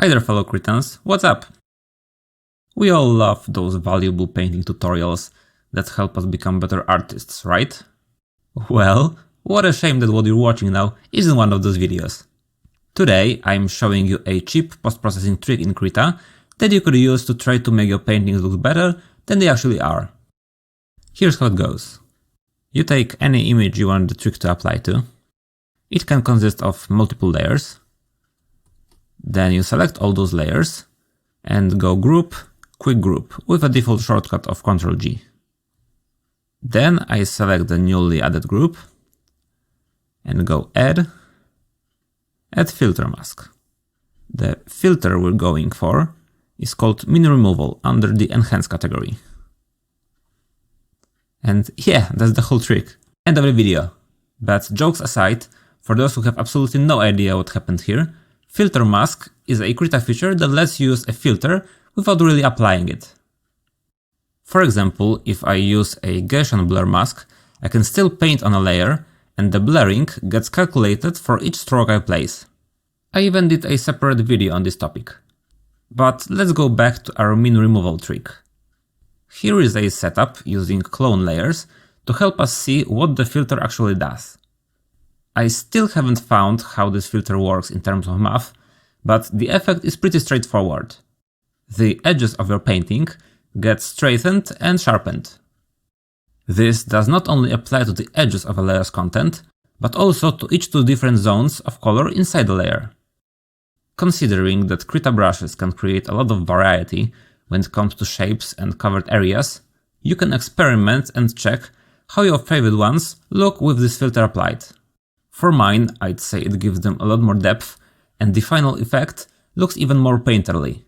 Hi there fellow Cretans, what's up? We all love those valuable painting tutorials that help us become better artists, right? Well, what a shame that what you're watching now isn't one of those videos. Today I'm showing you a cheap post-processing trick in Krita that you could use to try to make your paintings look better than they actually are. Here's how it goes. You take any image you want the trick to apply to. It can consist of multiple layers. Then you select all those layers and go Group, Quick Group with a default shortcut of Ctrl G. Then I select the newly added group and go Add Filter Mask. The filter we're going for is called Min Removal under the Enhance category. And yeah, that's the whole trick. End of the video. But jokes aside, for those who have absolutely no idea what happened here, Filter Mask is a Krita feature that lets you use a filter without really applying it. For example, if I use a Gaussian blur mask, I can still paint on a layer and the blurring gets calculated for each stroke I place. I even did a separate video on this topic. But let's go back to our min removal trick. Here is a setup using clone layers to help us see what the filter actually does. I still haven't found how this filter works in terms of math, but the effect is pretty straightforward. The edges of your painting get straightened and sharpened. This does not only apply to the edges of a layer's content, but also to each two different zones of color inside the layer. Considering that Krita brushes can create a lot of variety when it comes to shapes and covered areas, you can experiment and check how your favorite ones look with this filter applied. For mine, I'd say it gives them a lot more depth and the final effect looks even more painterly.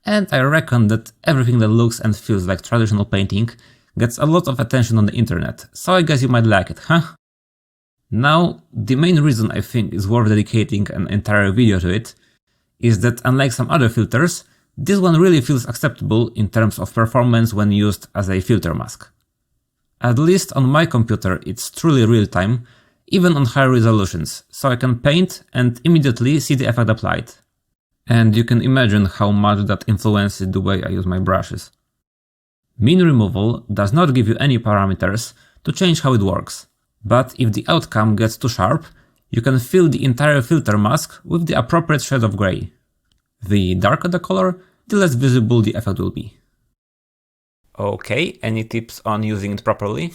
And I reckon that everything that looks and feels like traditional painting gets a lot of attention on the internet, so I guess you might like it, huh? Now, the main reason I think it's worth dedicating an entire video to it is that unlike some other filters, this one really feels acceptable in terms of performance when used as a filter mask. At least on my computer it's truly real time, even on higher resolutions, so I can paint and immediately see the effect applied. And you can imagine how much that influences the way I use my brushes. Min removal does not give you any parameters to change how it works, but if the outcome gets too sharp, you can fill the entire filter mask with the appropriate shade of grey. The darker the color, the less visible the effect will be. Okay, any tips on using it properly?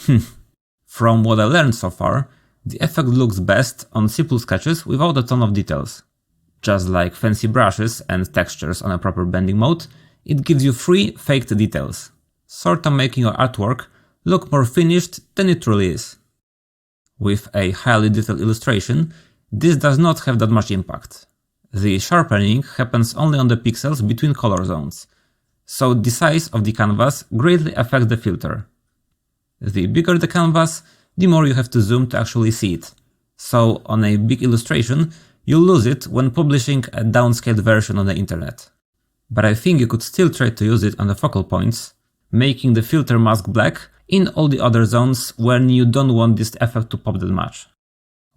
From what I learned so far, the effect looks best on simple sketches without a ton of details. Just like fancy brushes and textures on a proper blending mode, it gives you free, faked details, sorta making your artwork look more finished than it truly is. With a highly detailed illustration, this does not have that much impact. The sharpening happens only on the pixels between color zones, so the size of the canvas greatly affects the filter. The bigger the canvas, the more you have to zoom to actually see it. So on a big illustration, you'll lose it when publishing a downscaled version on the internet. But I think you could still try to use it on the focal points, making the filter mask black in all the other zones when you don't want this effect to pop that much.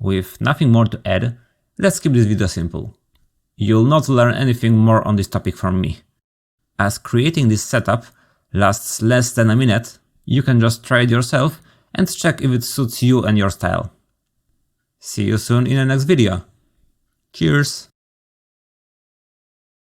With nothing more to add, let's keep this video simple. You'll not learn anything more on this topic from me. As creating this setup lasts less than a minute, you can just try it yourself and check if it suits you and your style. See you soon in the next video. Cheers!